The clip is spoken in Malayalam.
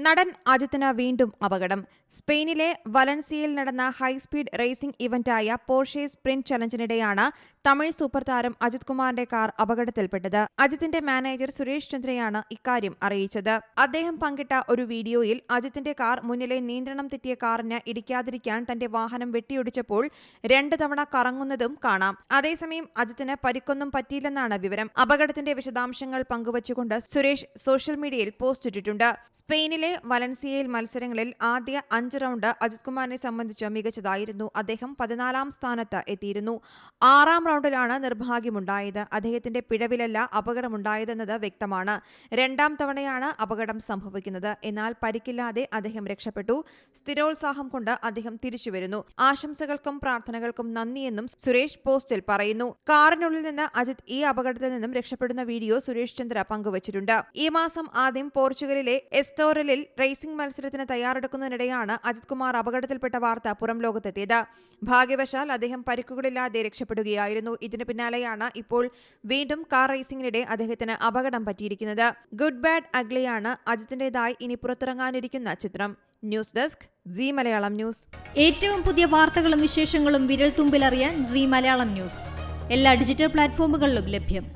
നടൻ അജിത്തിന് വീണ്ടും അപകടം. സ്പെയിനിലെ വലൻസിയയിൽ നടന്ന ഹൈസ്പീഡ് റേസിംഗ് ഇവന്റായ പോർഷെ സ്പ്രിന്റ് ചലഞ്ചിനിടെയാണ് തമിഴ് സൂപ്പർ താരം അജിത് കുമാറിന്റെ കാർ അപകടത്തിൽപ്പെട്ടത്. അജിത്തിന്റെ മാനേജർ സുരേഷ് ചന്ദ്രയാണ് ഇക്കാര്യം അറിയിച്ചത്. അദ്ദേഹം പങ്കിട്ട ഒരു വീഡിയോയിൽ അജിത്തിന്റെ കാർ മുന്നിലെ നിയന്ത്രണം തെറ്റിയ കാറിന് ഇടിക്കാതിരിക്കാൻ തന്റെ വാഹനം വെട്ടിയൊടിച്ചപ്പോൾ 2 തവണ കറങ്ങുന്നതും കാണാം. അതേസമയം അജിത്തിന് പരിക്കൊന്നും പറ്റിയില്ലെന്നാണ് വിവരം. അപകടത്തിന്റെ വിശദാംശങ്ങൾ പങ്കുവച്ചുകൊണ്ട് സുരേഷ് സോഷ്യൽ മീഡിയയിൽ പോസ്റ്റ് ഇട്ടിട്ടുണ്ട്. സ്പെയിനിലെ വലൻസിയയിൽ മത്സരങ്ങളിൽ ആദ്യ 5 റൗണ്ട് അജിത് കുമാറിനെ സംബന്ധിച്ച് മികച്ചതായിരുന്നു. അദ്ദേഹം 14ാം സ്ഥാനത്ത് എത്തിയിരുന്നു. 6ാം റൗണ്ടിലാണ് നിർഭാഗ്യമുണ്ടായത്. അദ്ദേഹത്തിന്റെ പിഴവിലല്ല അപകടമുണ്ടായതെന്നത് വ്യക്തമാണ്. 2ാം തവണയാണ് അപകടം സംഭവിക്കുന്നത്. എന്നാൽ പരിക്കില്ലാതെ അദ്ദേഹം രക്ഷപ്പെട്ടു. സ്ഥിരോത്സാഹം കൊണ്ട് അദ്ദേഹം തിരിച്ചുവരുന്നു. ആശംസകൾക്കും പ്രാർത്ഥനകൾക്കും നന്ദിയെന്നും സുരേഷ് പോസ്റ്റിൽ പറയുന്നു. കാറിനുള്ളിൽ നിന്ന് അജിത് ഈ അപകടത്തിൽ നിന്നും രക്ഷപ്പെടുന്ന വീഡിയോ സുരേഷ് ചന്ദ്ര പങ്കുവച്ചിട്ടുണ്ട്. ഈ മാസം ആദ്യം പോർച്ചുഗലിലെ എസ്തോറലിൽ റേസിംഗ് മത്സരത്തിന് തയ്യാറെടുക്കുന്നതിനിടെയാണ് അജിത് കുമാർ അപകടത്തിൽപ്പെട്ട വാർത്ത പുറം ലോകത്തെത്തിയത്. ഭാഗ്യവശാൽ അദ്ദേഹം പരിക്കുകളില്ലാതെ രക്ഷപ്പെടുകയായിരുന്നു. ഇതിന് പിന്നാലെയാണ് ഇപ്പോൾ വീണ്ടും കാർ റേസിംഗിനിടെ അദ്ദേഹത്തിന് അപകടം പറ്റിയിരിക്കുന്നത്. ഗുഡ് ബാഡ് അഗ്ലിയാണ് അജിത്തിന്റേതായി ഇനി പുറത്തിറങ്ങാനിരിക്കുന്ന ചിത്രം. News desk C Malayalam news. ഏറ്റവും പുതിയ വാർത്തകളും വിശേഷങ്ങളും വിരൽ തുമ്പിലറിയാൻ സി മലയാളം ന്യൂസ് എല്ലാ ഡിജിറ്റൽ പ്ലാറ്റ്ഫോമുകളിലും ലഭ്യം.